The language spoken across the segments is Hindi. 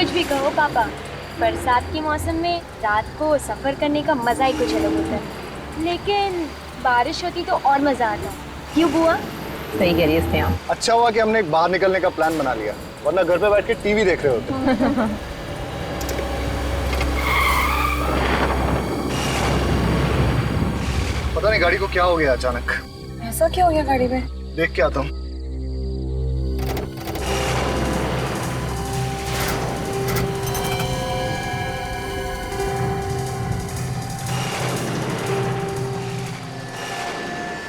कुछ भी कहो पापा, बरसात के मौसम में रात को सफर करने का मजा ही कुछ अलग होता है। लेकिन बारिश होती तो और मजा आता। क्यों बुआ? सही कह रही है स्नेहा। अच्छा हुआ कि हमने एक बाहर निकलने का प्लान बना लिया, वरना घर पे बैठ के टीवी देख रहे होते। पता नहीं गाड़ी को क्या हो गया अचानक। ऐसा क्या हो गया गाड़ी में? देख के आता हूँ।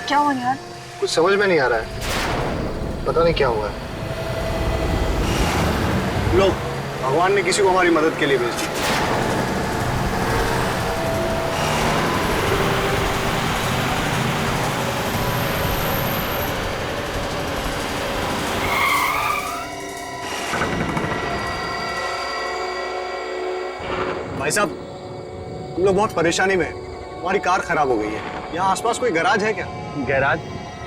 क्या हुआ यार? कुछ समझ में नहीं आ रहा है, पता नहीं क्या हुआ है। लो, भगवान ने किसी को हमारी मदद के लिए भेज दी। भाई साहब, हम लोग बहुत परेशानी में हैं। हमारी कार खराब हो गई है। यहाँ आसपास कोई गैराज है क्या? गैराज?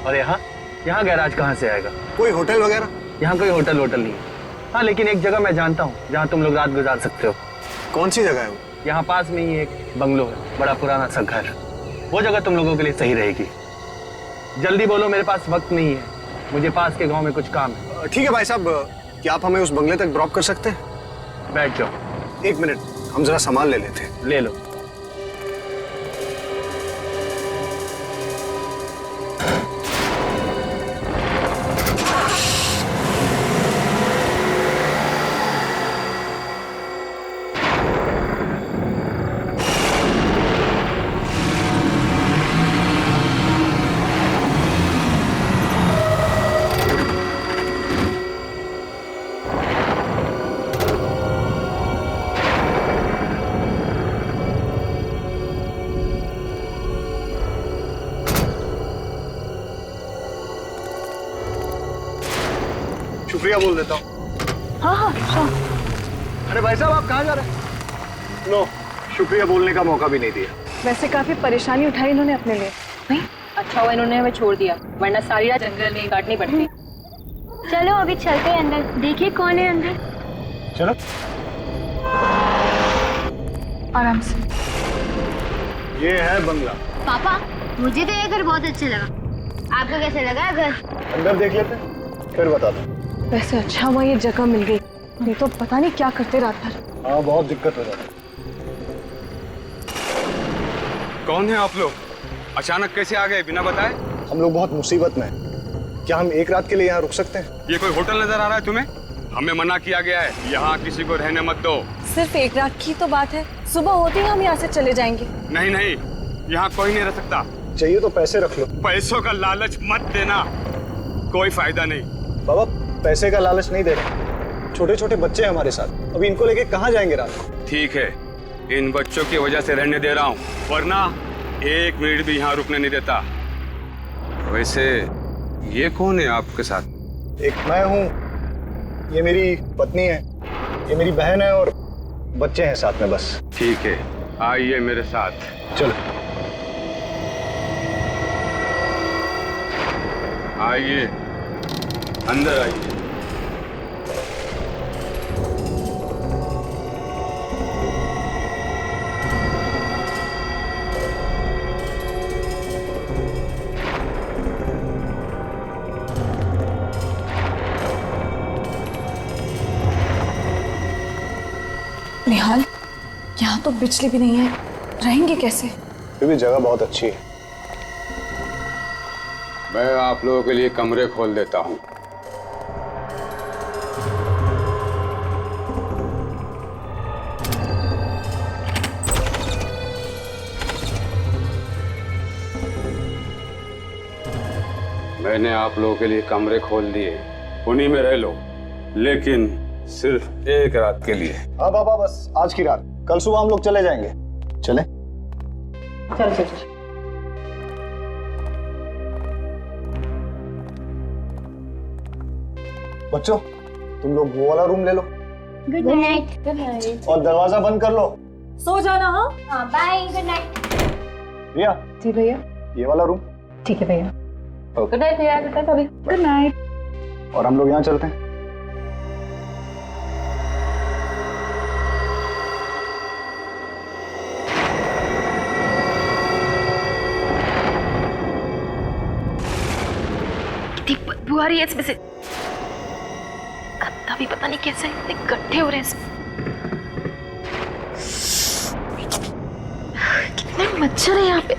और यहाँ गैराज कहाँ से आएगा? कोई होटल वगैरह? यहाँ कोई होटल नहीं है। हाँ, लेकिन एक जगह मैं जानता हूँ जहाँ तुम लोग रात गुजार सकते हो। कौन सी जगह है वो? यहाँ पास में ही एक बंगलो है, बड़ा पुराना सा घर। वो जगह तुम लोगों के लिए सही रहेगी। जल्दी बोलो, मेरे पास वक्त नहीं है, मुझे पास के गाँव में कुछ काम है। ठीक है भाई साहब, क्या आप हमें उस बंगले तक ड्रॉप कर सकते हैं? बैठ जाओ। एक मिनट, हम जरा सामान ले लेते हैं। ले लो। शुक्रिया बोल देता हूँ। हाँ, अरे भाई साहब, आप कहाँ जा रहे हैं? लो, शुक्रिया बोलने का मौका भी नहीं दिया। वैसे काफी परेशानी उठाई इन्होंने अपने लिए। नहीं, अच्छा हुआ इन्होंने हमें छोड़ दिया, वरना सारी रात जंगल में काटनी पड़ती। चलो अभी चलते हैं अंदर, देखिए कौन है अंदर। चलो। आराम से। ये है बंगला। पापा, मुझे तो ये घर बहुत अच्छा लगा। आपको कैसा लगा घर? अंदर देख लेते हैं, फिर बताता हूँ। वैसे अच्छा हुआ ये जगह मिल गई, नहीं तो पता नहीं क्या करते रात भर। हाँ, बहुत दिक्कत हो जाती। कौन है आप लोग? अचानक कैसे आ गए बिना बताए? हम लोग बहुत मुसीबत में हैं। क्या हम एक रात के लिए यहाँ रुक सकते हैं? ये कोई होटल नजर आ रहा है तुम्हें? हमें मना किया गया है, यहाँ किसी को रहने मत दो। सिर्फ एक रात की तो बात है, सुबह होते ही हम यहाँ से चले जाएंगे। नहीं नहीं, यहाँ कोई नहीं रह सकता। चाहिए तो पैसे रख लो। पैसों का लालच मत देना, कोई फायदा नहीं। बाबा, पैसे का लालच नहीं दे रहे। छोटे छोटे बच्चे हैं हमारे साथ, अभी इनको लेके कहाँ जाएंगे रात को? ठीक है, इन बच्चों की वजह से रहने दे रहा हूँ, वरना एक मिनट भी यहाँ रुकने नहीं देता। वैसे ये कौन है आपके साथ? एक मैं हूँ, ये मेरी पत्नी है, ये मेरी बहन है और बच्चे हैं साथ में बस। ठीक है, आइए मेरे साथ। चलो। आइए, अंदर आइए। निहाल, यहाँ तो बिजली भी नहीं है, रहेंगे कैसे? फिर भी जगह बहुत अच्छी है। मैं आप लोगों के लिए कमरे खोल देता हूँ। मैंने आप लोगों के लिए कमरे खोल दिए, उन्हीं में रह लो, लेकिन सिर्फ एक रात के लिए। हाँ बाबा, बस आज की रात, कल सुबह हम लोग चले जाएंगे। चले? चल चल चल। बच्चों, तुम लोग वो वाला रूम ले लो गुड नाइट। Good night. और दरवाजा बंद कर लो। सो जाना। हाँ हाँ, बाय, गुड नाइट। रिया, जी भैया। ये वाला रूम। ठीक है भैया। गुड नाइट भैया। गुड नाइट अभी। Good night. और हम लोग यहाँ चलते हैं। आ रही है इसमें से। गंदा भी पता नहीं कैसे इतने गड्ढे हो रहे हैं इसमें। कितने मच्छर है यहाँ पे।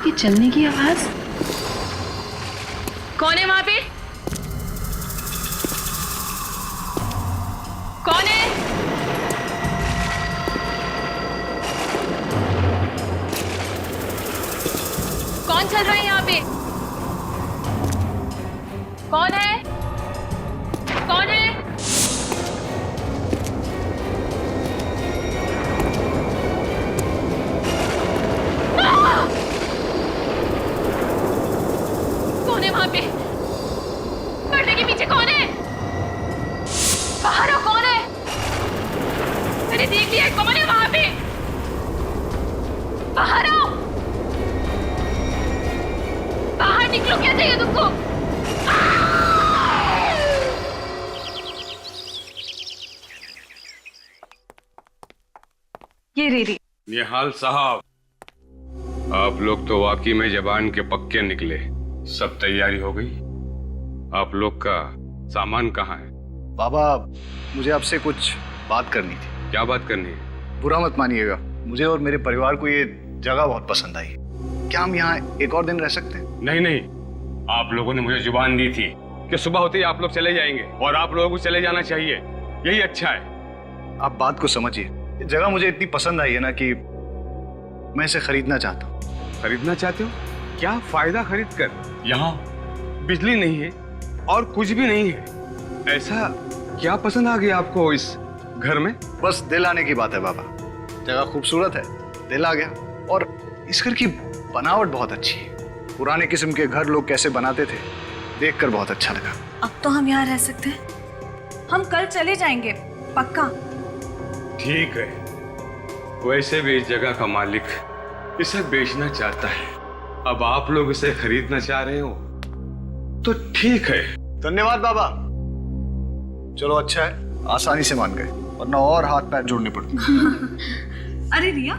ये चलने की आवाज। कौन है वहां पे? कौन है? कौन चल रहा है यहाँ पे? कौन है? कौन है? कौन है वहां पे? पर्दे के पीछे कौन है? बाहर आओ, कौन है? मैंने देख लिया कौन है वहां पे। बाहर आओ, बाहर निकलो। क्या चाहिए तुमको? ये रीरी। निहाल साहब, आप लोग तो वाकई में जबान के पक्के निकले। सब तैयारी हो गई? आप लोग का सामान कहाँ है? बाबा, मुझे आपसे कुछ बात करनी थी। क्या बात करनी है? बुरा मत मानिएगा, मुझे और मेरे परिवार को ये जगह बहुत पसंद आई। क्या हम यहाँ एक और दिन रह सकते हैं? नहीं नहीं, आप लोगों ने मुझे जुबान दी थी कि सुबह होते ही आप लोग चले जाएंगे, और आप लोगों को चले जाना चाहिए। यही अच्छा है। आप बात को समझिए। ये जगह मुझे इतनी पसंद आई है ना कि मैं इसे खरीदना चाहता हूँ। खरीदना चाहते हो? क्या फायदा खरीद कर? यहाँ बिजली नहीं है और कुछ भी नहीं है। ऐसा क्या पसंद आ गया आपको इस घर में? बस दिल आने की बात है बाबा। जगह खूबसूरत है, दिल आ गया। और इस घर की बनावट बहुत अच्छी है। पुराने किस्म के घर लोग कैसे बनाते थे, देखकर बहुत अच्छा लगा। अब तो हम यहाँ रह सकते हैं। हम कल चले जाएंगे, पक्का। ठीक है, वैसे भी इस जगह का मालिक इसे बेचना चाहता है। अब आप लोग इसे खरीदना चाह रहे हो तो ठीक है। धन्यवाद बाबा। चलो अच्छा है, आसानी से मान गए, वरना और हाथ पैर जोड़ने पड़ते। अरे रिया,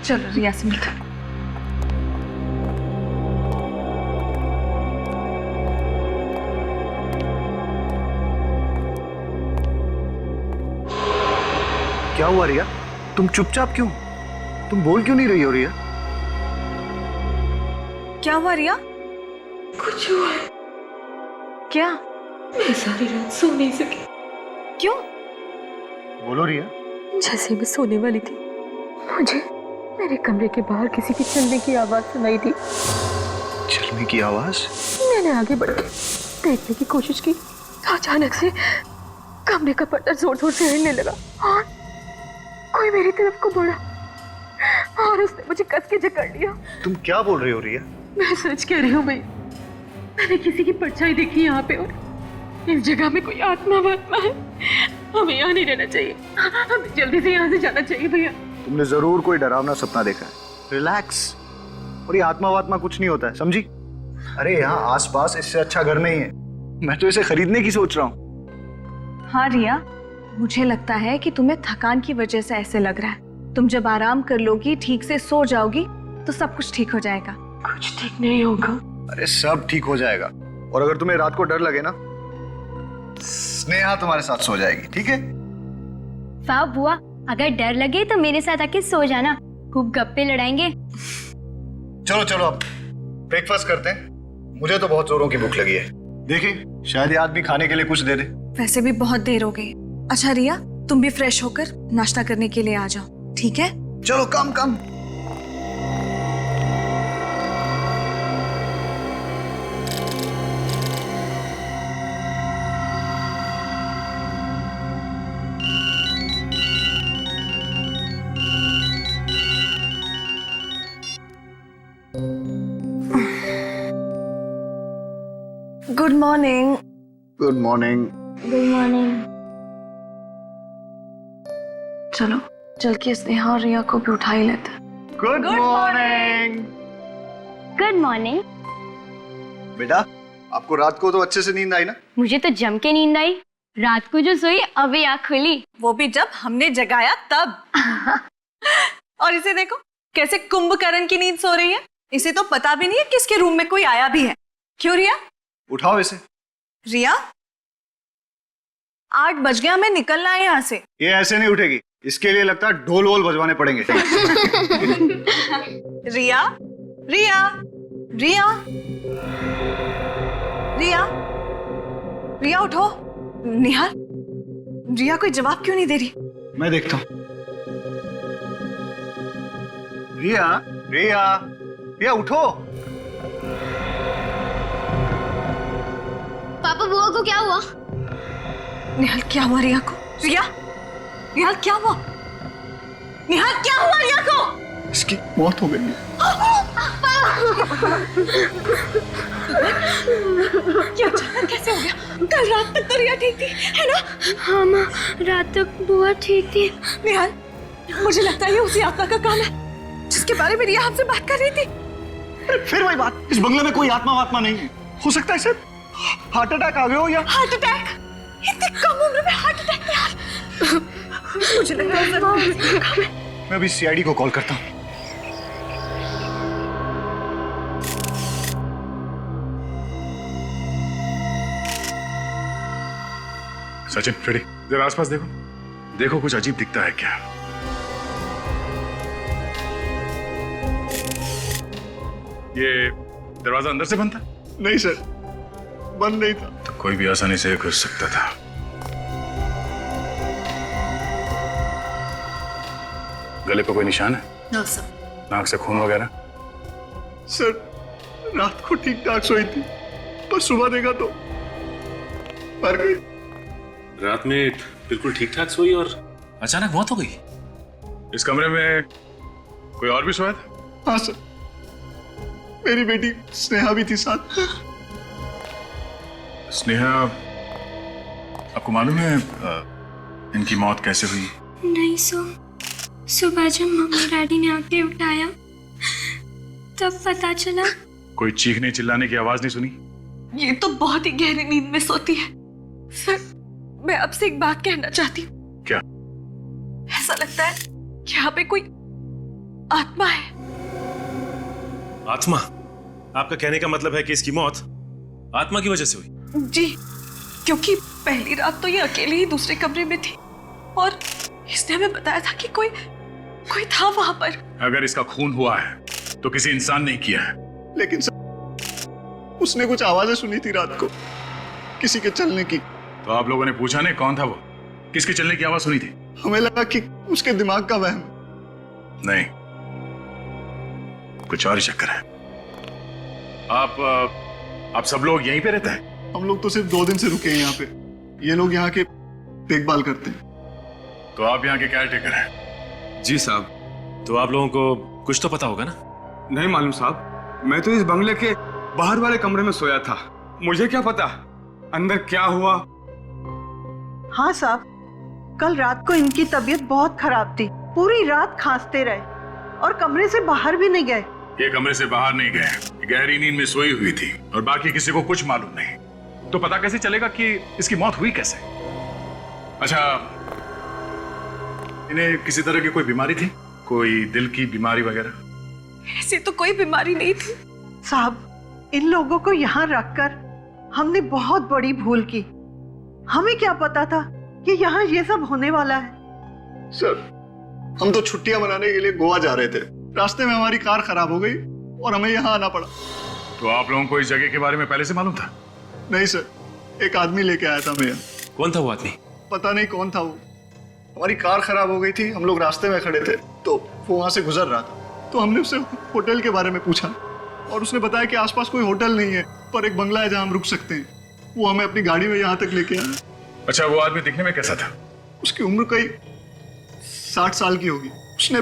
चलो रिया से मिलते हैं। क्या हुआ रिया? तुम चुपचाप क्यों? तुम बोल क्यों नहीं रही हो रिया? क्या हुआ रिया? कुछ हुआ है। क्या? मैं सारी रात सो नहीं सकी। क्यों? बोलो रिया। जैसे मैं सोने वाली थी, मुझे मेरे कमरे के बाहर किसी की चलने की आवाज सुनाई दी। चलने की आवाज? मैंने आगे बढ़ के देखने की कोशिश की तो अचानक से कमरे का पर्दा जोर जोर से हिलने लगा और कोई मेरी तरफ को बढ़ा और उसने मुझे कस के जकड़ लिया। तुम क्या बोल रही हो रिया? मैं सच कह रही हूँ भैया, मैंने किसी की परछाई देखी यहाँ पे और इस जगह में कोई आत्मा वात्मा है। हमें यहाँ नहीं रहना चाहिए, हमें जल्दी से यहाँ से जाना चाहिए भैया। तुमने जरूर कोई डरावना सपना देखा है। रिलैक्स। और ये आत्मा वात्मा कुछ नहीं होता है, समझी? अरे यहाँ आसपास इससे अच्छा घर नहीं है। मैं तो इसे खरीदने की सोच रहा हूँ। हाँ रिया, मुझे लगता है कि तुम्हें थकान की वजह से ऐसे लग रहा है। तुम जब आराम कर लोगी, ठीक से सो जाओगी, तो सब कुछ ठीक हो जाएगा। कुछ ठीक नहीं होगा। अरे सब ठीक हो जाएगा। और अगर तुम्हें रात को डर लगे ना, स्नेहा तुम्हारे साथ सो जाएगी, ठीक है? वाह बुआ, अगर डर लगे तो मेरे साथ आके सो जाना, खूब गप्पे लड़ाएंगे। चलो चलो अब ब्रेकफास्ट करते हैं। मुझे तो बहुत जोरों की भूख लगी है। देखिए, शायद ये आदमी खाने के लिए कुछ दे दे। वैसे भी बहुत देर हो गई। अच्छा रिया, तुम भी फ्रेश होकर नाश्ता करने के लिए आ जाओ, ठीक है? चलो come come. Good morning. Good morning. Good morning. चलो चल के स्नेहा और रिया को भी उठा ही लेते हैं। Good morning. Good morning. बेटा, आपको रात को तो अच्छे से नींद आई ना? मुझे तो जम के नींद आई। रात को जो सोई अभी आँख खुली। वो भी जब हमने जगाया तब। और इसे देखो कैसे कुंभकर्ण की नींद सो रही है। इसे तो पता भी नहीं है किसके रूम में कोई आया भी है। क्यों रिया? उठाओ इसे। रिया 8 बज गया, हमें निकलना है यहाँ से। ये ऐसे नहीं उठेगी, इसके लिए लगता है ढोल वोल बजवाने पड़ेंगे। रिया रिया रिया रिया रिया उठो। निहाल, रिया कोई जवाब क्यों नहीं दे रही? मैं देखता हूँ। रिया रिया रिया उठो। पापा बुआ को क्या हुआ? निहाल क्या हुआ रिया को? रिया निहाल क्या हुआ? निहाल क्या हुआ रिया को? इसकी मौत हो गई है। ये अचानक कैसे हो गया? कल रात तक तो रिया ठीक थी, है ना? हाँ माँ, रात तक बुआ ठीक थी। निहाल, मुझे लगता है ये उसी आत्मा का काम है जिसके बारे में रिया हमसे बात कर रही थी। अरे फिर वही बात, इस बंगले में कोई आत्मा नहीं है। हो सकता है सर हार्ट अटैक आ गया हो या हार्ट अटैक? इतनी कम उम्र में हार्ट अटैक? निहाल मुझे लग रहा है मैं अभी सीआईडी को कॉल करता हूँ। सचिन, फ्रेडी, जरा आसपास देखो, देखो कुछ अजीब दिखता है क्या? ये दरवाजा अंदर से बंद था? नहीं सर, बंद नहीं था। तो कोई भी आसानी से घुस सकता था। गले पे कोई निशान है? No sir. नाक से खून वगैरह? सर रात को ठीक ठाक सोई थी, पर सुबह देखा तो मर गई। रात में बिल्कुल ठीक ठाक सोई और अचानक मौत हो गई। इस कमरे में कोई और भी सोया था? हाँ सर, मेरी बेटी स्नेहा भी थी साथ। स्नेहा, आपको मालूम है इनकी मौत कैसे हुई? नहीं सुबह जब मम्मी डैडी ने आके उठाया तब पता चला। कोई चीखने चिल्लाने की आवाज नहीं सुनी? ये तो बहुत ही गहरी नींद में सोती है। सर, मैं आपसे एक बात कहना चाहती हूँ। क्या? ऐसा लगता है कि यहाँ पे कोई आत्मा है। आत्मा? आपका कहने का मतलब है कि इसकी मौत आत्मा की वजह से हुई? जी, क्योंकि पहली रात तो ये अकेले ही दूसरे कमरे में थी और इसने हमें बताया था कि कोई था वहां पर। अगर इसका खून हुआ है तो किसी इंसान ने किया है। लेकिन सर उसने कुछ आवाजें सुनी थी रात को, किसी के चलने की। तो आप लोगों ने पूछा नहीं कौन था वो? किसके चलने की आवाज सुनी थी? हमें लगा कि उसके दिमाग का वहम। नहीं, कुछ और ही चक्कर है। आप सब लोग यहीं पे रहते हैं? हम लोग तो सिर्फ 2 दिन से रुके हैं यहाँ पे। ये लोग यहाँ के देखभाल करते हैं। तो आप यहाँ के केयरटेकर हैं? जी साहब। तो आप लोगों को कुछ तो पता होगा ना? नहीं मालूम साहब, मैं तो इस बंगले के बाहर वाले कमरे में सोया था। मुझे क्या पता अंदर क्या हुआ। हाँ साहब, कल रात को इनकी तबीयत बहुत खराब थी, पूरी रात खांसते रहे और कमरे से बाहर भी नहीं गए। ये कमरे से बाहर नहीं गए, गहरी नींद में सोई हुई थी और बाकी किसी को कुछ मालूम नहीं। तो पता कैसे चलेगा कि इसकी मौत हुई कैसे? अच्छा, इन्हें किसी तरह की कोई बीमारी थी? कोई दिल की बीमारी वगैरह? ऐसी तो कोई बीमारी नहीं थी साहब। इन लोगों को यहाँ रखकर हमने बहुत बड़ी भूल की। हमें क्या पता था कि यहाँ ये सब होने वाला है। सर, हम तो छुट्टियां मनाने के लिए गोवा जा रहे थे, रास्ते में हमारी कार खराब हो गई और हमें यहाँ आना पड़ा। तो आप लोगों को इस जगह के बारे में पहले से मालूम था? नहीं सर, एक आदमी लेके आया था हमें। कौन था वो आदमी? पता नहीं कौन था वो। हमारी कार खराब हो गई थी, हम लोग रास्ते में खड़े थे तो वो वहां से गुजर रहा था। तो हमने उससे होटल के बारे में पूछा और उसने बताया कि आसपास कोई होटल नहीं है, पर एक बंगला है जहां हम रुक सकते हैं। वो हमें अपनी गाड़ी में यहाँ तक लेके आया। अच्छा, वो आदमी दिखने में कैसा था? उसकी उम्र कई 60 साल की होगी। उसने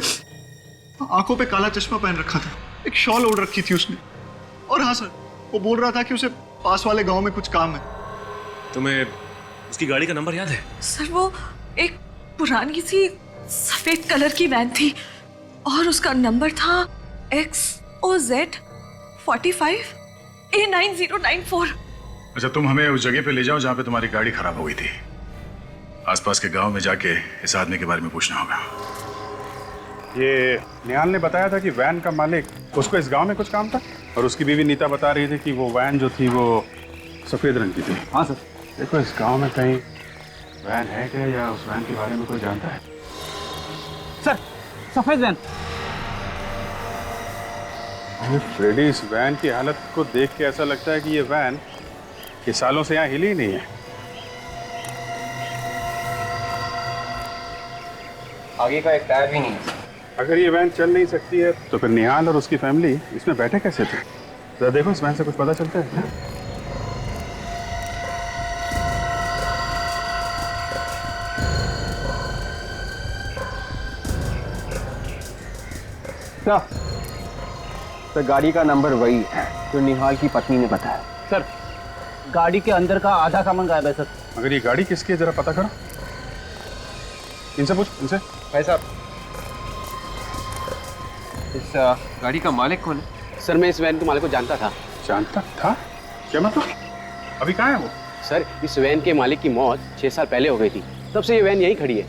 आंखों पे काला चश्मा पहन रखा था, एक शॉल ओढ़ रखी थी उसने। और हाँ सर, वो बोल रहा था कि उसे पास वाले गांव में कुछ काम है। तुम्हें उसकी गाड़ी का नंबर याद है? सर, वो एक पुरानी सी सफेद कलर की वैन थी और उसका नंबर था XOZ 45 A9094। अच्छा, तुम हमें उस जगह पे ले जाओ जहाँ पे तुम्हारी गाड़ी खराब हो गई थी। आसपास के गांव में जाके इस आदमी के बारे में पूछना होगा। ये निहाल ने बताया था कि वैन का मालिक उसको इस गांव में कुछ काम था और उसकी बीवी नीता बता रही थी कि वो वैन जो थी वो सफेद रंग की थी। हाँ सर। देखो इस गांव में कहीं वैन है क्या या उस वैन के बारे में कोई जानता है? सर सफेद वैन। फ्रेडी, इस वैन की हालत को देख के ऐसा लगता है कि ये वैन ये सालों से यहाँ हिली ही नहीं है। आगे का एक टायर भी नहीं है। अगर ये वैन चल नहीं सकती है तो फिर निहाल और उसकी फैमिली इसमें बैठे कैसे थे? जरा देखो इस वैन से कुछ पता चलता है क्या? क्या सर, गाड़ी का नंबर वही है जो निहाल की पत्नी ने बताया। सर गाड़ी के अंदर का आधा सामान गायब है सर। अगर ये गाड़ी किसकी है जरा पता करो। इनसे पूछ, इनसे। भाई साहब, इस गाड़ी का मालिक कौन है? सर मैं इस वैन के मालिक को जानता था। जानता था? क्या मतलब? अभी कहाँ है वो? सर इस वैन के मालिक की मौत 6 साल पहले हो गई थी, तब से ये वैन यहीं खड़ी है।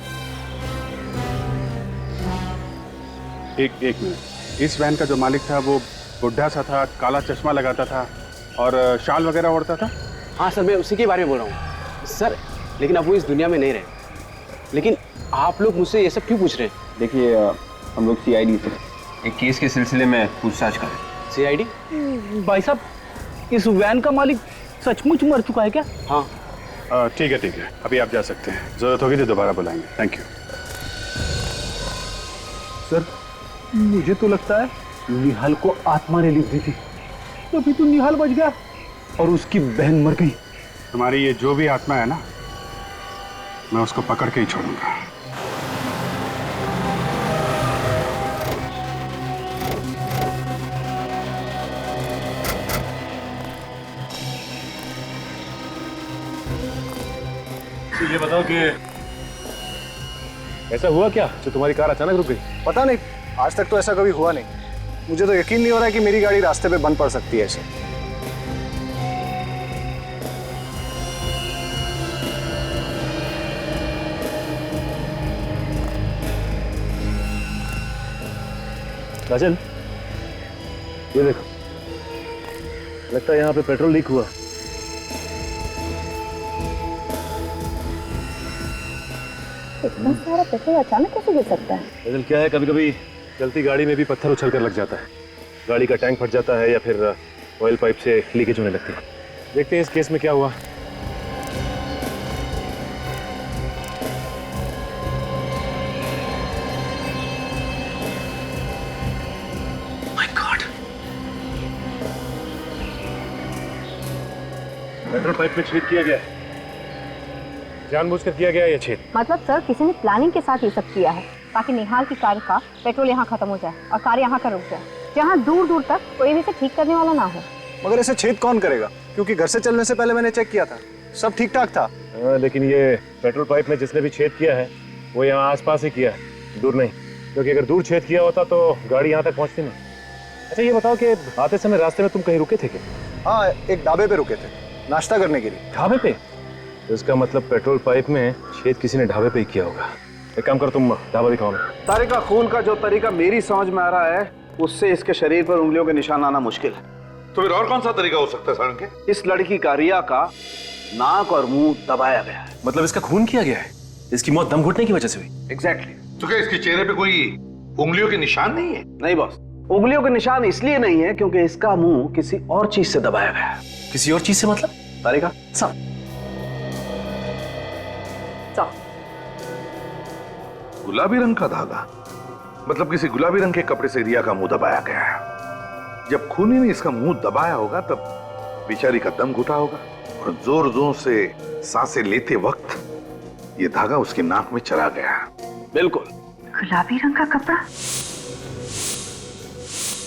एक मिनट, इस वैन का जो मालिक था वो बुढ़ा सा था, काला चश्मा लगाता था और शाल वगैरह ओढ़ता था? हाँ सर मैं उसी के बारे में बोल रहा हूँ सर, लेकिन अब वो इस दुनिया में नहीं रहे। लेकिन आप लोग मुझसे ये सब क्यों पूछ रहे हैं? देखिए हम लोग CID से एक केस के सिलसिले में पूछताछ करें। CID? भाई साहब इस वैन का मालिक सचमुच मर चुका है क्या? हाँ। ठीक है, अभी आप जा सकते हैं। जरूरत होगी तो दोबारा बुलाएंगे। Thank you. सर मुझे तो लगता है निहाल को आत्मा ने लिख दी थी, तभी तो निहाल बच गया और उसकी बहन मर गई। तुम्हारी ये जो भी आत्मा है ना, मैं उसको पकड़ के ही छोड़ूंगा। ये बताओ कि ऐसा हुआ क्या जो तुम्हारी कार अचानक रुक गई? पता नहीं, आज तक तो ऐसा कभी हुआ नहीं। मुझे तो यकीन नहीं हो रहा है कि मेरी गाड़ी रास्ते पे बंद पड़ सकती है ऐसे। राजन, ये देखो, लगता है यहाँ पे पेट्रोल लीक हुआ। इतना सारा पेट्रोल अचानक कैसे गिर सकता है? राजन क्या है, कभी कभी चलती गाड़ी में भी पत्थर उछल कर लग जाता है, गाड़ी का टैंक फट जाता है या फिर ऑयल पाइप से लीकेज होने लगती है। देखते हैं इस केस में क्या हुआ। पेट्रोल पाइप में छेद किया गया है, जानबूझकर किया गया है ये छेद। मतलब सर किसी ने प्लानिंग के साथ ये सब किया है ताकि निहाल की कार का पेट्रोल यहाँ खत्म हो जाए और कार यहाँ का रुक जाए, जहाँ दूर दूर तक कोई भी इसे ठीक करने वाला ना हो। मगर इसे छेद कौन करेगा? क्योंकि घर से चलने से पहले मैंने चेक किया था, सब ठीक ठाक था। लेकिन ये पेट्रोल पाइप में जिसने भी छेद किया है वो यहाँ आसपास ही किया है, दूर नहीं, क्योंकि अगर दूर छेद किया होता तो गाड़ी यहाँ तक पहुँचती नहीं। अच्छा ये बताओ कि आते समय रास्ते में तुम कहीं रुके थे क्या? हाँ, एक ढाबे पे रुके थे नाश्ता करने के लिए। ढाबे पे? तो इसका मतलब पेट्रोल पाइप में छेद किसी ने ढाबे पे ही किया होगा। एक काम करो, तुम ढाबा दिखाओ। तारिका खून का जो तरीका मेरी समझ में आ रहा है, उससे इसके शरीर पर उंगलियों के निशान आना मुश्किल है। तो फिर और कौन सा तरीका हो सकता है सारंगे? इस लड़की का रिया का नाक और मुंह दबाया गया है। मतलब इसका खून किया गया है? इसकी मौत दम घुटने की वजह से हुई? एग्जैक्टली। तो क्या इसके चेहरे पे कोई उंगलियों के निशान नहीं है? नहीं बॉस, उंगलियों के निशान इसलिए नहीं है क्योंकि इसका मुंह किसी और चीज से दबाया गया है। किसी और चीज से मतलब? तारिका गुलाबी रंग का धागा, मतलब किसी गुलाबी रंग के कपड़े से रिया का मुंह दबाया गया है। जब खूनी ने इसका मुंह दबाया होगा तब बेचारी का दम घुटा होगा और जोर जोर से सांसें लेते वक्त ये धागा उसकी नाक में चला गया। बिल्कुल। गुलाबी रंग का कपड़ा?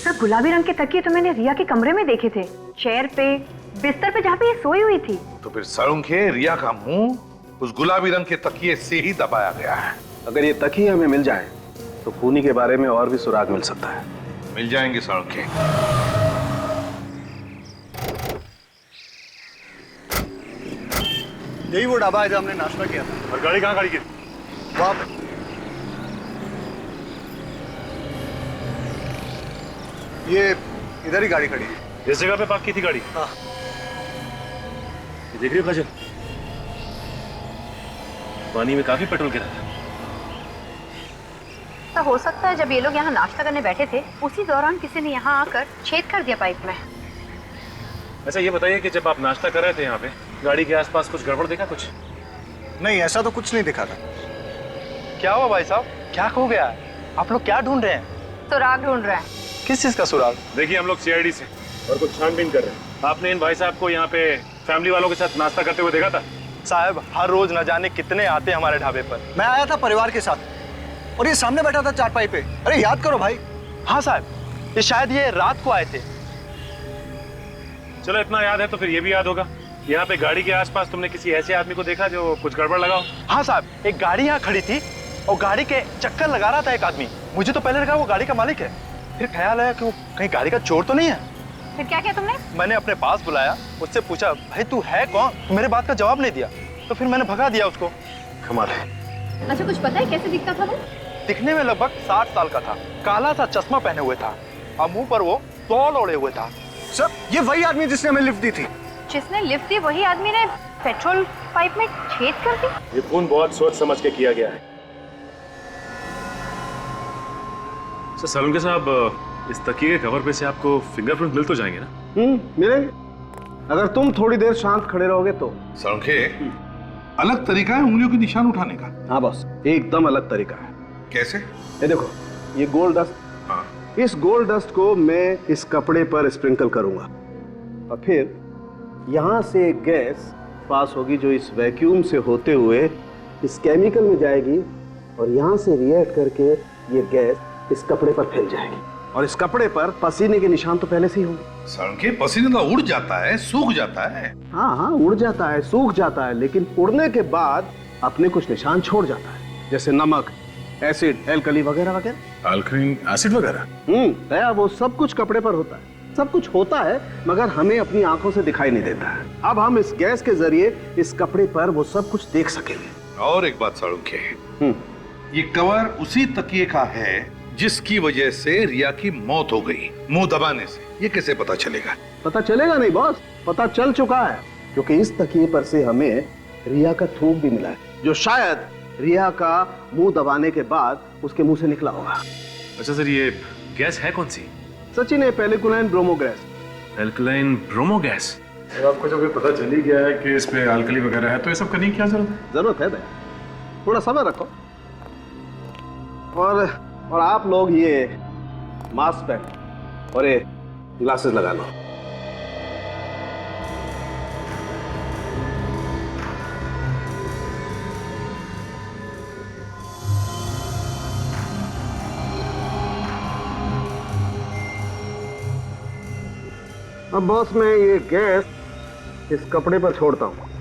सर गुलाबी रंग के तकिए तो मैंने रिया के कमरे में देखे थे, चेयर पे, बिस्तर पे जहाँ पे ये सोई हुई थी। तो फिर सारंगे रिया का मुंह उस गुलाबी रंग के तकिए से ही दबाया गया है। अगर ये तकिए हमें मिल जाए तो खूनी के बारे में और भी सुराग मिल सकता है। मिल जाएंगे सारंगे। यही वो ढाबा है जहाँ हमने नाश्ता किया था। और गाड़ी कहाँ खड़ी की? वहाँ पे। ये इधर ही गाड़ी खड़ी है। इस जगह पे पार्क की थी गाड़ी? हाँ। ये देख रही हो काजल, पानी में काफी पेट्रोल गिरा था। तो हो सकता है जब ये लोग यहाँ नाश्ता करने बैठे थे उसी दौरान किसी ने यहाँ आकर छेद कर दिया पाइप में। अच्छा ये बताइए कि जब आप नाश्ता कर रहे थे यहाँ पे गाड़ी के आसपास कुछ गड़बड़ देखा? कुछ नहीं, ऐसा तो कुछ नहीं दिखा था। क्या हुआ भाई साहब, क्या खो गया है? आप लोग क्या ढूंढ रहे हैं? सुराग ढूंढ रहे हैं। किस चीज का सुराग? देखिए हम लोग सीआईडी से और कुछ छानबीन कर रहे हैं। आपने इन भाई साहब को यहाँ पे फैमिली वालों के साथ नाश्ता करते हुए देखा था? साहब हर रोज न जाने कितने आते हैं हमारे ढाबे पर। मैं आया था परिवार के साथ और ये सामने बैठा था चारपाई पे। अरे याद करो भाई। हाँ साहब, ये शायद ये रात को आए थे। चलो इतना याद है तो फिर ये भी याद होगा, यहाँ पे गाड़ी के आसपास तुमने किसी ऐसे आदमी को देखा जो कुछ गड़बड़ लगा हो? हाँ साहब, एक गाड़ी यहाँ खड़ी थी और गाड़ी के चक्कर लगा रहा था एक आदमी। मुझे तो पहले लगा वो गाड़ी का मालिक है, फिर ख्याल आया कि वो कहीं गाड़ी का चोर तो नहीं है। फिर क्या किया तुमने? मैंने अपने पास बुलाया, उससे पूछा भाई तू है कौन? तो मेरे बात का जवाब नहीं दिया, तो फिर मैंने भगा दिया उसको। कमाल है। अच्छा कुछ पता है कैसे दिखता था वो? दिखने में लगभग 60 साल का था, काला सा चश्मा पहने हुए था और मुंह पर वो तौल ओढ़े हुए था। सर ये वही आदमी जिसने हमें लिफ्ट दी थी। जिसने लिफ्ट दी वही आदमी ने पेट्रोल पाइप में छेद कर दी? ये खून बहुत सोच समझ के किया गया है। सर सलून के साहब, इस तकिए के कवर पे से आपको फिंगरप्रिंट मिल तो जाएंगे ना? मिलेंगे, अगर तुम थोड़ी देर शांत खड़े रहोगे तो। सड़के अलग तरीका है उंगलियों के निशान उठाने का। हाँ बॉस, एकदम अलग तरीका है। कैसे? ये देखो, ये गोल्ड डस्ट। हाँ। इस गोल्ड डस्ट को मैं इस कपड़े पर स्प्रिंकल करूंगा और फिर यहाँ से एक गैस पास होगी जो इस वैक्यूम से होते हुए इस केमिकल में जाएगी और यहाँ से रिएक्ट करके ये गैस इस कपड़े पर फैल जाएगी और इस कपड़े पर पसीने के निशान तो पहले से ही होंगे। सड़के पसीने तो उड़ जाता है, सूख जाता है। हाँ हाँ, उड़ जाता है, सूख जाता है, लेकिन उड़ने के बाद अपने कुछ निशान छोड़ जाता है, जैसे नमक, एसिड, एल्कली वगैरह वगैरह। अल्कलीन एसिड वगैरह? दया, वो सब कुछ कपड़े पर होता है। सब कुछ होता है मगर हमें अपनी आंखों से दिखाई नहीं देता है। अब हम इस गैस के जरिए इस कपड़े पर वो सब कुछ देख सकेंगे। और एक बात सड़के, ये कवर उसी तकिए का है जिसकी वजह से रिया की मौत हो गई, मुंह दबाने से। ये कैसे पता चलेगा? पता चलेगा नहीं बॉस, पता चल चुका है, क्योंकि इस तकिए पर से हमें रिया का थूक भी मिला है, जो शायद रिया का मुंह दबाने के बाद उसके मुंह से निकला होगा। अच्छा सर, ये गैस है कौन सी? Sachin, alkaline bromo gas. Alkaline bromo gas? आपको जब पता चल ही गया है कि इस पे अल्कली वगैरह है तो ये सब करने की क्या जरूरत है? जरूरत है दया, थोड़ा समय रखो। और आप लोग ये मास्क पहनो और ये ग्लासेस लगा लो। अब बॉस, मैं ये गैस इस कपड़े पर छोड़ता हूं।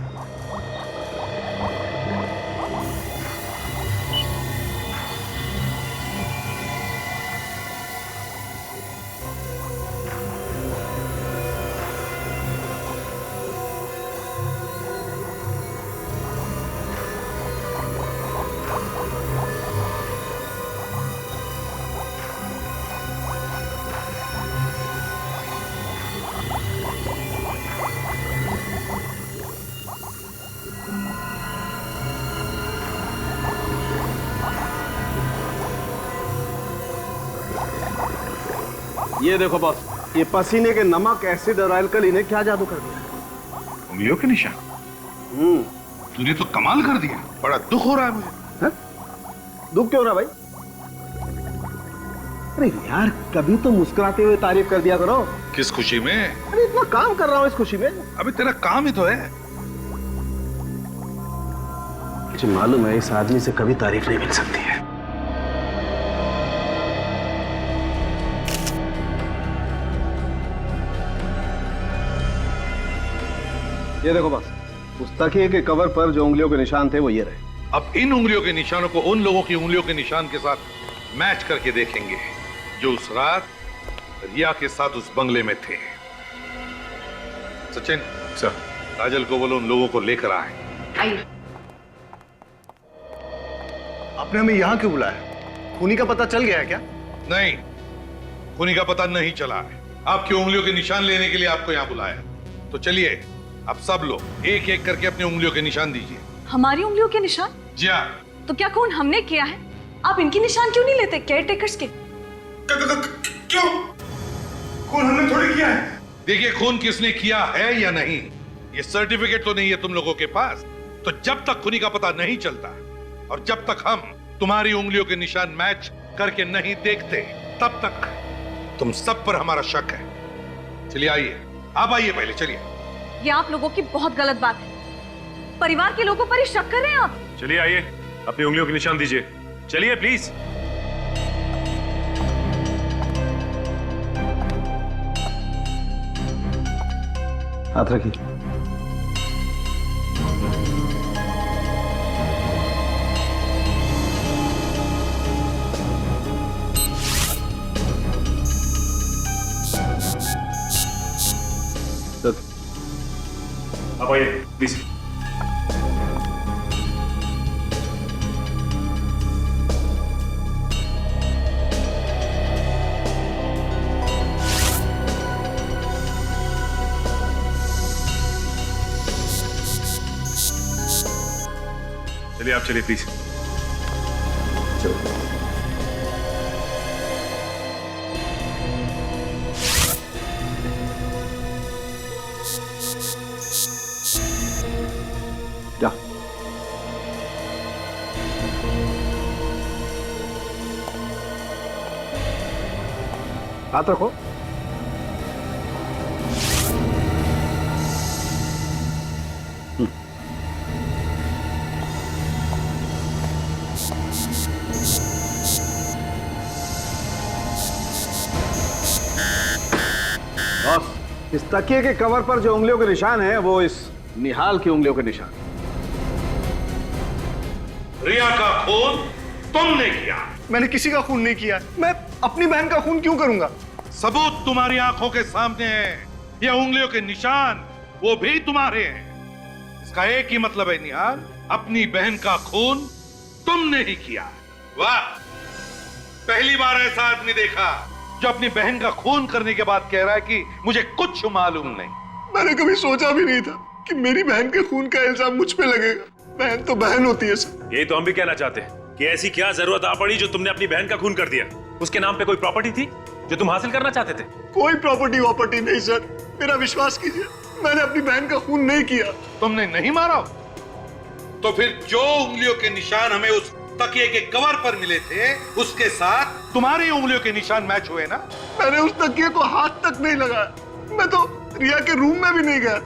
ये देखो बॉस, ये पसीने के नमक, एसिड और एल्कली ने क्या जादू कर दिया। उंगलियों के निशान? तूने तो कमाल कर दिया। बड़ा दुख हो रहा है मुझे। है? दुख क्यों रहा भाई? अरे यार, कभी तो मुस्कुराते हुए तारीफ कर दिया करो। किस खुशी में? अरे इतना काम कर रहा हूँ इस खुशी में। अबे तेरा काम ही तो है। मुझे मालूम है इस आदमी से कभी तारीफ नहीं मिल सकती है। ये देखो बस, उस तकिए के कवर पर जो उंगलियों के निशान थे वो ये रहे। अब इन उंगलियों के निशानों को उन लोगों की उंगलियों के निशान के साथ मैच करके देखेंगे जो उस रात रिया के साथ उस बंगले में थे। सचिन सर, काजल को बोलो उन लोगों को लेकर आए। आइए। आपने हमें यहाँ क्यों बुलाया? खूनी का पता चल गया है क्या? नहीं, खूनी का पता नहीं चला है। आपकी उंगलियों के निशान लेने के लिए आपको यहाँ बुलाया। तो चलिए अब सब लोग एक एक करके अपनी उंगलियों के निशान दीजिए। हमारी उंगलियों के निशान? जी हाँ। तो क्या खून हमने किया है? आप इनकी निशान क्यों नहीं लेते, केयर टेकर्स के? क्यों? खून हमने थोड़ी किया है। देखिए, खून किसने किया है या नहीं, ये सर्टिफिकेट तो नहीं है तुम लोगों के पास। तो जब तक खूनी का पता नहीं चलता और जब तक हम तुम्हारी उंगलियों के निशान मैच करके नहीं देखते, तब तक तुम सब पर हमारा शक है। चलिए आइए, आप आइए पहले, चलिए। ये आप लोगों की बहुत गलत बात है। परिवार के लोगों पर ही शक कर रहे हैं आप। चलिए आइए, अपनी उंगलियों के निशान दीजिए। चलिए प्लीज। हाथ रखिए। आप आइए प्लीज। चलिए आप चलिए प्लीज। जा। हाथ रखो। बॉस, इस तकिए के कवर पर जो उंगलियों के निशान है वो इस निहाल की उंगलियों के निशान। रिया का खून तुमने किया। मैंने किसी का खून नहीं किया। मैं अपनी बहन का खून क्यों करूंगा? सबूत तुम्हारी आंखों के सामने है। ये उंगलियों के निशान वो भी तुम्हारे हैं। इसका एक ही मतलब है निहाल, अपनी बहन का खून तुमने ही किया। वाह, पहली बार ऐसा आदमी देखा जो अपनी बहन का खून करने के बाद कह रहा है कि मुझे कुछ मालूम नहीं। मैंने कभी सोचा भी नहीं था कि मेरी बहन के खून का इल्जाम मुझ पे लगेगा। बहन तो बहन होती है सर। यही तो हम भी कहना चाहते हैं कि ऐसी क्या जरूरत आ पड़ी जो तुमने अपनी बहन का खून कर दिया। उसके नाम पे कोई प्रॉपर्टी थी जो तुम हासिल करना चाहते थे? कोई प्रॉपर्टी वॉपर्टी नहीं सर, मेरा विश्वास कीजिए, मैंने अपनी बहन का खून नहीं किया। तुमने नहीं मारा? तो फिर जो उंगलियों के निशान हमें उस तकिए के कवर पर मिले थे, उसके साथ तुम्हारी उंगलियों के निशान मैच हुए ना? मैंने उस तकिए को हाथ तक नहीं लगाया। मैं तो रिया के रूम में भी नहीं गया।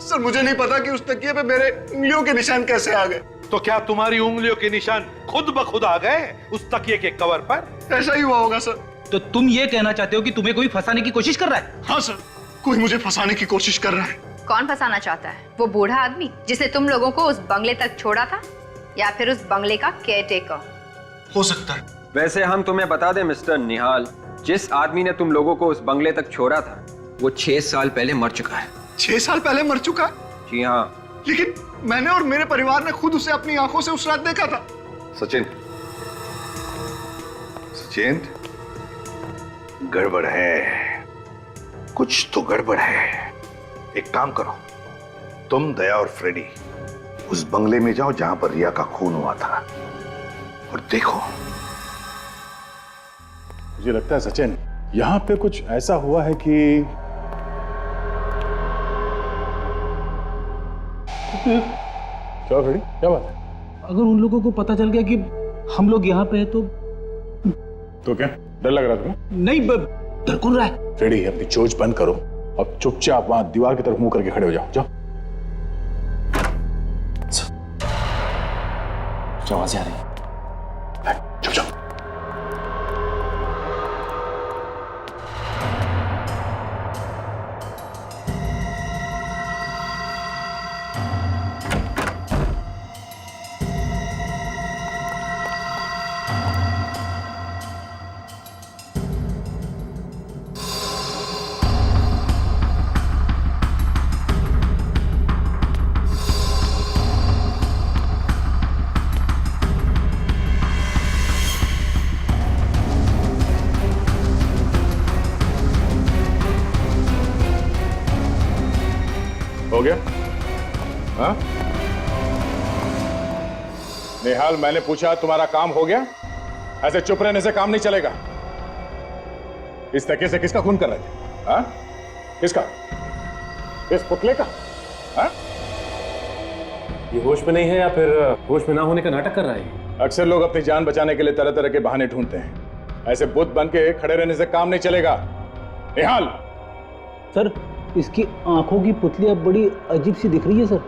सर, मुझे नहीं पता कि उस तकिए पे मेरे उंगलियों के निशान कैसे आ गए। तो क्या तुम्हारी उंगलियों के निशान खुद ब खुद आ गए उस तकिए के कवर पर? ऐसा ही हुआ होगा सर। तो तुम ये कहना चाहते हो कि तुम्हें कोई फंसाने की कोशिश कर रहा है? हाँ सर, कोई मुझे फंसाने की कोशिश कर रहा है। कौन फंसाना चाहता है? वो बूढ़ा आदमी जिसने तुम लोगों को उस बंगले तक छोड़ा था, या फिर उस बंगले का केयरटेकर? हो सकता है। वैसे हम तुम्हें बता दें मिस्टर निहाल, जिस आदमी ने तुम लोगों को उस बंगले तक छोड़ा था वो 6 साल पहले मर चुका है। 6 साल पहले मर चुका? जी हाँ। लेकिन मैंने और मेरे परिवार ने खुद उसे अपनी आंखों से उस रात देखा था। सचिन, सचिन, गड़बड़ है, कुछ तो गड़बड़ है। एक काम करो, तुम, दया और फ्रेडी उस बंगले में जाओ जहां पर रिया का खून हुआ था और देखो। मुझे लगता है सचिन, यहाँ पे कुछ ऐसा हुआ है कि क्या खड़ी, क्या बात है? अगर उन लोगों को पता चल गया कि हम लोग यहाँ पे हैं तो क्या डर लग रहा तुम्हें? नहीं, डर कौन रहा है? फ्रेडी, अपनी चोंच बंद करो और चुपचाप वहां दीवार की तरफ मुंह करके खड़े हो जाओ। जाओ, आवाज़ें आ रही हैं। चुप जाओ। हो गया? हाँ? निहाल, मैंने पूछा तुम्हारा काम हो गया? ऐसे चुप रहने से काम नहीं चलेगा। इस तरीके से किसका खून कर रहे थे? हाँ? किसका? इस पुतले का? हाँ? ये होश में नहीं है या फिर होश में ना होने का नाटक कर रहा है? अक्सर लोग अपनी जान बचाने के लिए तरह तरह के बहाने ढूंढते हैं। ऐसे बुत बन के खड़े रहने से काम नहीं चलेगा। निहाल! सर, इसकी आंखों की पुतली अब बड़ी अजीब सी दिख रही है सर।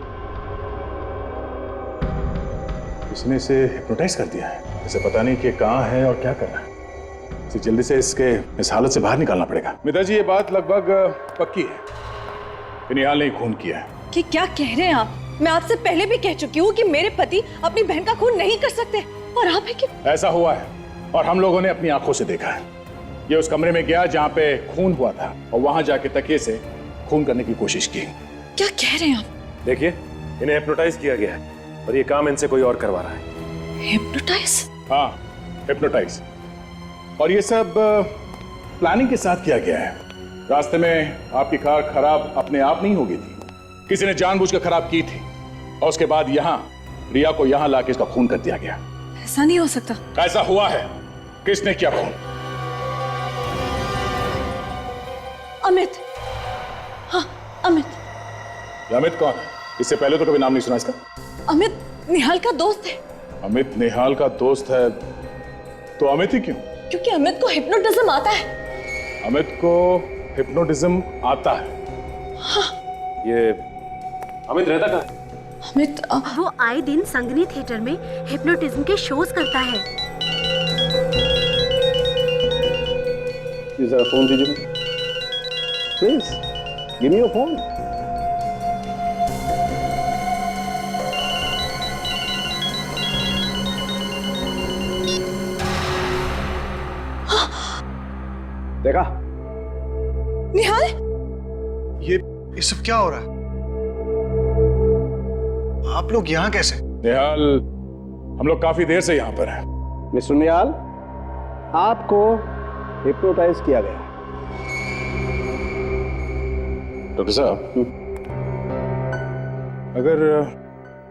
इसने इसे हिप्नोटाइज कर दिया है। इसे पता नहीं कि कहाँ है और क्या कर रहा है। इसे जल्दी से इस हालत से बाहर निकालना पड़ेगा। मिता जी, ये बात लगभग पक्की है कि निहाल ने खून किया है। कि क्या कह रहे हैं आप? मैं आपसे पहले भी कह चुकी हूँ कि मेरे पति अपनी बहन का खून नहीं कर सकते, और आप है कि ऐसा हुआ है और हम लोगों ने अपनी आंखों से देखा है। ये उस कमरे में गया जहाँ पे खून हुआ था और वहां जाके तकिए से खून करने की कोशिश की। क्या कह रहे हैं आप? देखिए, इन्हें हिप्नोटाइज किया गया है और ये काम इनसे कोई और करवा रहा है। हिप्नोटाइज? हाँ, हिप्नोटाइज। और ये सब प्लानिंग के साथ किया गया है। रास्ते में आपकी कार खराब अपने आप नहीं हो गई थी, किसी ने जानबूझकर खराब की थी और उसके बाद यहाँ रिया को यहाँ लाके इसका खून कर दिया गया। ऐसा नहीं हो सकता। ऐसा हुआ है। किसने किया खून? अमित। हाँ, अमित। ये अमित कौन है? इससे पहले तो कभी नाम नहीं सुना इसका। अमित निहाल का दोस्त है। अमित निहाल का दोस्त है तो अमित ही क्यों? क्योंकि अमित को हिप्नोटिज्म आता है। अमित को हिप्नोटिज्म आता है? हाँ। ये अमित रहता कहाँ? अमित वो आए दिन संगनी थिएटर में हिप्नोटिज्म के शोज करता है। जरा फोन दीजिए please. Give me your phone. देखा? निहाल, ये सब क्या हो रहा है? आप लोग यहाँ कैसे? निहाल, हम लोग काफी देर से यहाँ पर हैं। मिस्टर निहाल, आपको हिप्नोटाइज किया गया। डॉक्टर साहब, अगर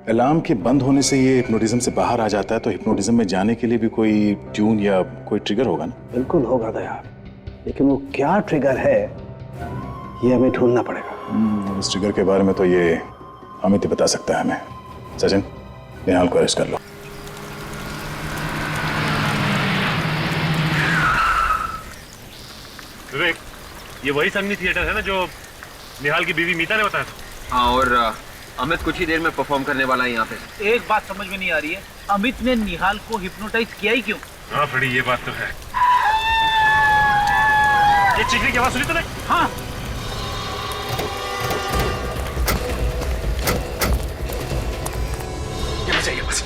अलार्म के बंद होने से ये हिप्नोटिज्म से बाहर आ जाता है तो हिप्नोटिज्म में जाने के लिए भी कोई ट्यून या कोई ट्रिगर होगा ना? बिल्कुल होगा दया, लेकिन वो क्या ट्रिगर है ये हमें ढूंढना पड़ेगा। इस ट्रिगर के बारे में तो ये अमित ही बता सकता है हमें। सचिन, निहाल को अरेस्ट कर लो। विवेक, ये वही संगनी थिएटर है ना जो निहाल की बीवी मीता ने बताया था? हाँ, और अमित कुछ ही देर में परफॉर्म करने वाला है यहाँ पे। एक बात समझ में नहीं आ रही है, अमित ने निहाल को हिप्नोटाइज किया ही क्यों? हाँ फ्रेडी, ये बात तो है। ये चीखने की आवाज सुनी तूने? हाँ। ये बस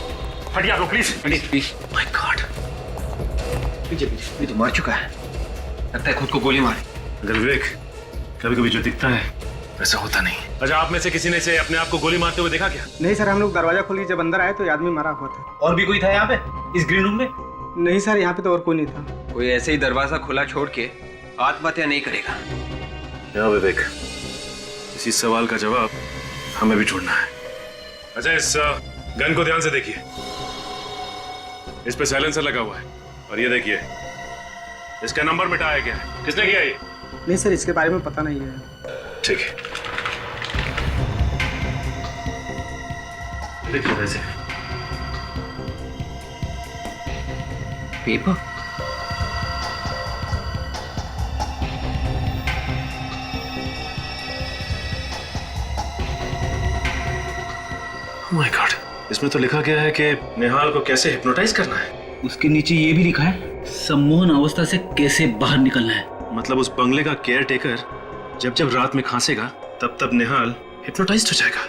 हटिए आप लोग, प्लीज प्लीज। माय गॉड, ये तो मर चुका है। लगता है खुद को गोली मारी। अगर विवेक, कभी कभी जो दिखता है वैसा होता नहीं। अच्छा, आप में से किसी ने इसे अपने आप को गोली मारते हुए देखा क्या? नहीं सर, हम लोग दरवाजा खोल के जब अंदर आए तो ये आदमी मरा हुआ था। और भी कोई था यहाँ पे इस ग्रीन रूम में? नहीं सर, यहाँ पे तो और कोई नहीं था। कोई ऐसे ही दरवाजा खुला छोड़ के आत्महत्या नहीं करेगा। या विवेक, इसी सवाल का जवाब हमें भी ढूंढना है। अच्छा, इस गन को ध्यान से देखिए। इस पे साइलेंसर लगा हुआ है और ये देखिए, इसका नंबर मिटाया गया है। किसने किया ये? नहीं सर, इसके बारे में पता नहीं है। ठीक है, देखिए वैसे पेपर। माय गॉड, इसमें तो लिखा गया है कि निहाल को कैसे हिप्नोटाइज करना है। उसके नीचे ये भी लिखा है, सम्मोहन अवस्था से कैसे बाहर निकलना है। मतलब उस बंगले का केयर टेकर जब जब रात में खांसेगा तब तब निहाल हिप्नोटाइज्ड हो जाएगा,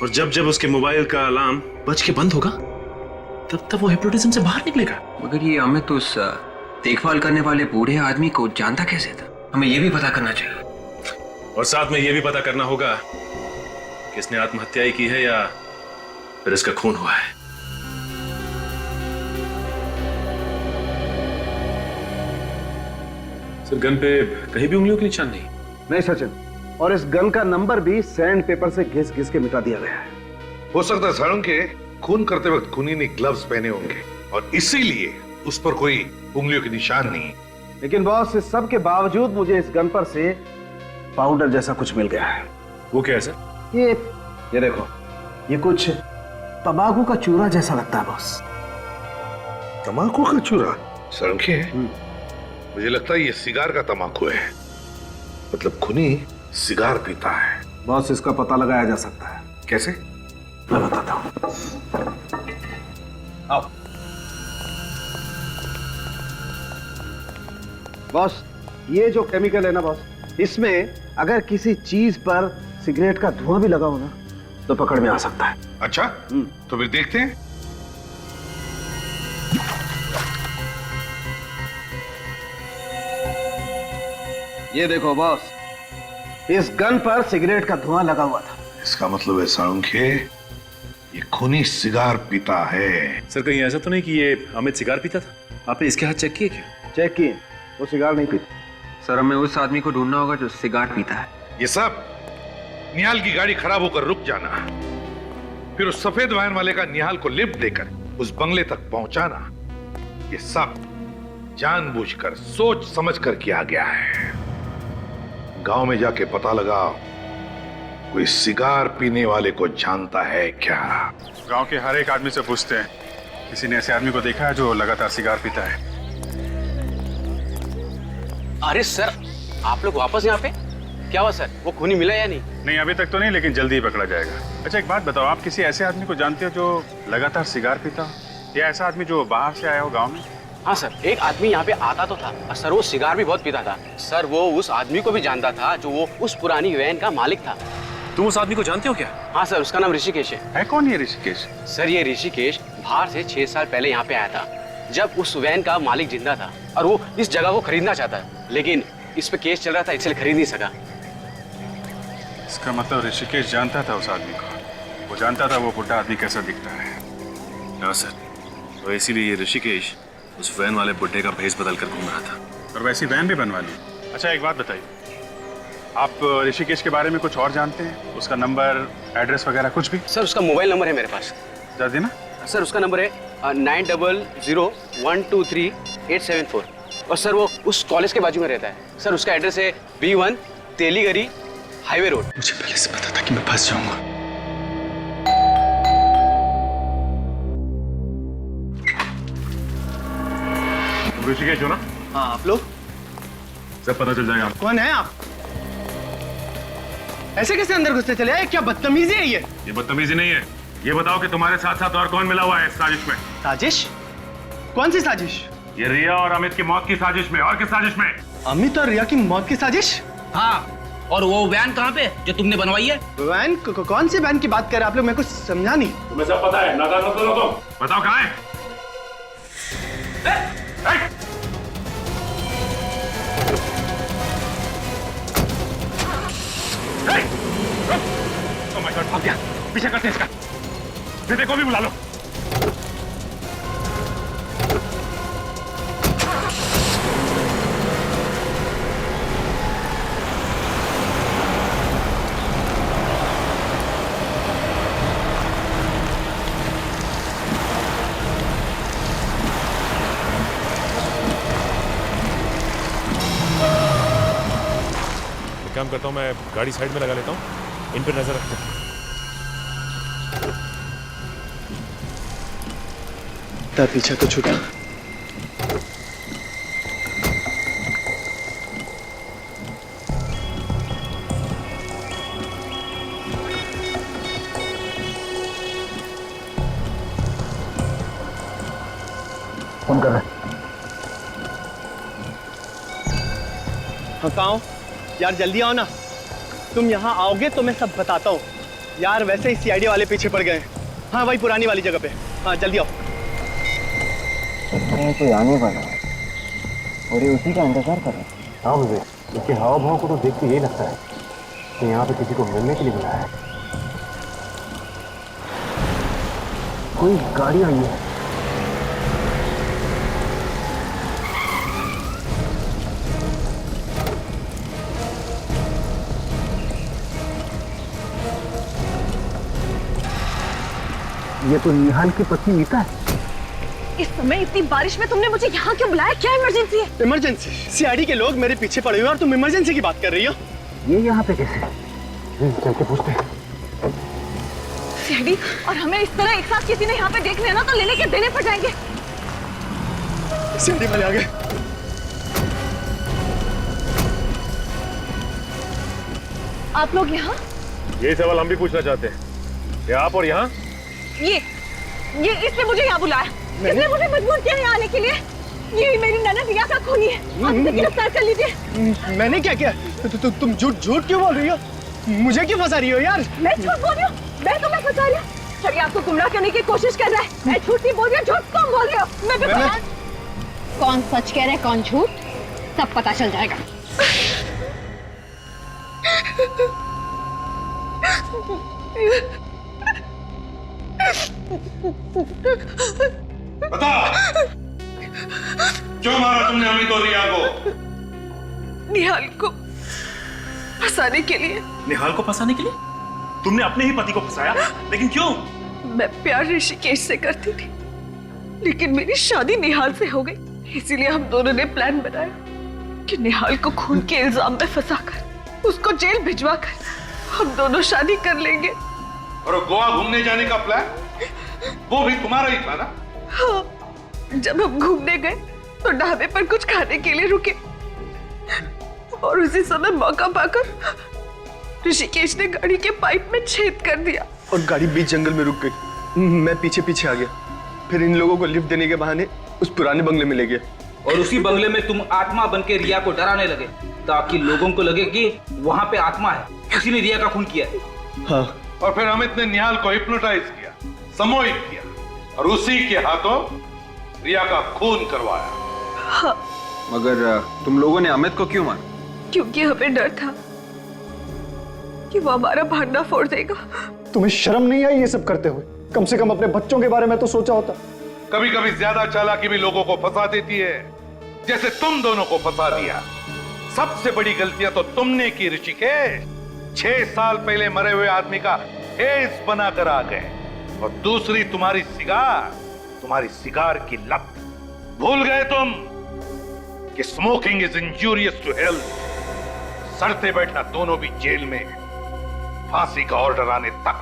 और जब जब उसके मोबाइल का अलार्म बज के बंद होगा तब तब वो हिप्नोटिज्म से बाहर निकलेगा। मगर ये अमित उस देखभाल करने वाले बूढ़े आदमी को जानता कैसे था? हमें ये भी पता करना चाहिए। और साथ में ये भी पता करना होगा कि इसने आत्महत्या ही की है या फिर इसका खून हुआ है। सर, गन पे कहीं भी उंगलियों के निशान नहीं? नहीं सचिन, और इस गन का नंबर भी सैंड पेपर से घिस घिस के मिटा दिया गया है। हो सकता है सारंग के खून करते वक्त खूनी ने ग्लव्स पहने होंगे और इसीलिए उस पर कोई उंगलियों के निशान नहीं। लेकिन बॉस, इस सब के बावजूद मुझे इस गन पर से पाउडर जैसा कुछ मिल गया है। वो क्या है सर? ये देखो, ये कुछ तंबाकू का चूरा जैसा लगता है बॉस। तंबाकू का चूरा? सारंग के मुझे लगता है ये सिगार का तंबाकू है। मतलब खूनी सिगार पीता है। बॉस, इसका पता लगाया जा सकता है। कैसे? मैं बताता हूं। आओ बॉस, ये जो केमिकल है ना बॉस, इसमें अगर किसी चीज पर सिगरेट का धुआं भी लगा हो ना तो पकड़ में आ सकता है। अच्छा, तो फिर देखते हैं। ये देखो बॉस, इस गन पर सिगरेट का धुआं लगा हुआ था। इसका मतलब है सारंग के ये खूनी सिगार पीता है। सर कहीं ऐसा तो नहीं कि ये अमित सिगार पीता था? आपने इसके हाथ चेक किए क्या? चेक किए, वो सिगार नहीं पीता। सर हमें उस आदमी को ढूंढना होगा जो सिगार पीता है। ये सब निहाल की गाड़ी खराब होकर रुक जाना, फिर उस सफेद वैन वाले का निहाल को लिफ्ट देकर उस बंगले तक पहुंचाना, ये सब जानबूझकर सोच समझकर किया गया है। गांव में जाके पता लगाओ कोई सिगार पीने वाले को जानता है क्या। गांव के हर एक आदमी से पूछते हैं, किसी ने ऐसे आदमी को देखा है जो लगातार सिगार पीता है? अरे सर, आप लोग वापस यहाँ पे? क्या हुआ सर, वो खूनी मिला या नहीं? नहीं, अभी तक तो नहीं, लेकिन जल्दी ही पकड़ा जाएगा। अच्छा एक बात बताओ, आप किसी ऐसे आदमी को जानते हो जो लगातार सिगार पीता हो, या ऐसा आदमी जो बाहर से आया हो गांव में? हाँ सर, एक आदमी यहाँ पे आता तो था और सर वो सिगार भी बहुत पीता था। सर वो उस आदमी को भी जानता था जो वो उस पुरानी वैन का मालिक था। तुम उस आदमी को जानते हो क्या? हाँ सर, उसका नाम ऋषिकेश है। कौन ये ऋषिकेश? सर ये ऋषिकेश बाहर से 6 साल पहले यहाँ पे आया था, जब उस वैन का मालिक जिंदा था और वो इस जगह को खरीदना चाहता है, लेकिन इस पे केस चल रहा था इसलिए खरीद नहीं सका। इसका मतलब ऋषिकेश जानता था उस आदमी को, वो जानता था वो बुढ़ा आदमी कैसा दिखता है। हाँ सर, तो इसीलिए ये ऋषिकेश उस वैन वाले बुड्ढे का भेष बदल कर घूम रहा था। और वैसी वैन भी बनवा ली। अच्छा एक बात बताइए, आप ऋषिकेश के बारे में कुछ और जानते हैं? उसका नंबर, एड्रेस वगैरह कुछ भी? सर उसका मोबाइल नंबर है मेरे पास। जरा देना। सर उसका नंबर है 9001238874 और सर वो उस कॉलेज के बाजू में रहता है। सर उसका एड्रेस है B1 तेलीगरी हाईवे रोड। मुझे पहले से पता था कि मैं फंस जाऊंगा। ऋषिकेश हो ना? हाँ, आप लोग? सब पता चल जाएगा। कौन है आप? ऐसे कैसे अंदर घुसते चले आए? क्या बदतमीजी है ये? ये बदतमीजी नहीं है। ये बताओ कि तुम्हारे साथ साथ और कौन मिला हुआ है इस साजिश में? साजिश? कौन सी साजिश? ये रिया और अमित की मौत की साजिश में। और किस साजिश में? अमित और रिया की मौत की साजिश? हाँ, और वो वैन कहाँ पे जो तुमने बनवाई है? वैन? कौन सी वैन की बात कर रहे हैं आप लोग? मेरे को समझा नहीं। तुम्हें सब पता है, नादान मत बनो तुम। बताओ कहाँ है? भाग गया, पीछे करते हैं इसका। विवेक को भी बुला लो। एक काम करता हूँ, मैं गाड़ी साइड में लगा लेता हूँ, इन पर नजर रखते हैं। पीछा तो छूटा। फोन कर रहे हैं। हाँ कहाँ हो? यार जल्दी आओ ना। तुम यहाँ आओगे तो मैं सब बताता हूँ। यार वैसे ही सीआईडी वाले पीछे पड़ गए। हाँ वही पुरानी वाली जगह पे। हाँ जल्दी आओ। कोई आने वाला है और ये उसी का इंतजार कर रहा है। हाँ मुझे इसके हाव भाव को तो देख के यही लगता है कि यहाँ पे किसी को मिलने के लिए बुलाया है। कोई गाड़ी आई है। ये तो निहाल की पत्नी नीता है। इस समय इतनी बारिश में तुमने मुझे यहाँ क्यों बुलाया? क्या इमरजेंसी है? इमरजेंसी? सीआईडी के लोग मेरे पीछे पड़े हुए और तुम इमरजेंसी की बात कर रही हो? ये यहाँ पे कैसे? चल के पूछते हैं। सीआईडी और हमें इस तरह एक साथ किसी ने यहाँ पे देख लिया ना तो लेने के देने पड़ जाएंगे। सीआईडी वाले आ गए। आप लोग यहाँ? यही सवाल हम भी पूछना चाहते हैं। क्या आप और यहाँ? ये इसने मुझे यहाँ बुलाया। इसने मुझे मजबूर किया यहाँ आने के लिए। ये मेरी ननद रिया का खूनी है। आप इसे गिरफ्तार कर लीजिए। मैंने क्या किया? तुम झूठ क्यों बोल रही हो? मुझे क्यों फंसा रही हो यार? मैं झूठ बोल रही हूँ? मैं तुम्हें फंसा रही हूँ? चलिए आपको गुमराह करने की कोशिश कर रहा है। मैं झूठ नहीं बोल रही हूँ, झूठ तुम बोल रहे हो। कौन सच कह रहा है कौन झूठ, सब पता चल जाएगा। बता, क्यों मारा तुमने अमित और रिया को? निहाल को फंसाने के लिए। निहाल को फंसाने के लिए? तुमने अपने ही पति को फंसाया, लेकिन क्यों? मैं प्यार ऋषिकेश से करती थी, लेकिन मेरी शादी निहाल से हो गई। इसीलिए हम दोनों ने प्लान बनाया कि निहाल को खून के इल्जाम में फंसाकर उसको जेल भिजवाकर हम दोनों शादी कर लेंगे। और गोवा घूमने जाने का प्लान वो भी तुम्हारा ही था ना? हाँ, जब हम घूमने गए तो ढाबे पर कुछ खाने के लिए रुके और उसी समय मौका पाकर ऋषिकेश ने गाड़ी के पाइप में छेद कर दिया और गाड़ी बीच जंगल में रुक गई। मैं पीछे पीछे आ गया। फिर इन लोगों को लिफ्ट देने के बहाने उस पुराने बंगले में ले गया। और उसी बंगले में तुम आत्मा बन के रिया को डराने लगे ताकि लोगों को लगे कि वहां पे आत्मा है, किसी ने रिया का खून किया है। हाँ। और फिर अमित ने निहाल को हिप्नोटाइज किया, सम्मोहित किया और उसी के हाथों रिया का खून करवाया। हाँ। मगर तुम लोगों ने अमित को क्यों मारा? क्योंकि हमें डर था कि वो हमारा भांडा फोड़ देगा। तुम्हें शर्म नहीं आई ये सब करते हुए? कम से कम अपने बच्चों के बारे में तो सोचा होता। कभी कभी ज्यादा चालाकी भी लोगों को फंसा देती है, जैसे तुम दोनों को फंसा दिया। सबसे बड़ी गलतियां तो तुमने की ऋषिकेश। 6 साल पहले मरे हुए आदमी का फेस बनाकर आ गए। और दूसरी तुम्हारी सिगार की लत। भूल गए तुम कि smoking is injurious to health. सड़ते बैठना दोनों भी जेल में, फांसी का ऑर्डर आने तक।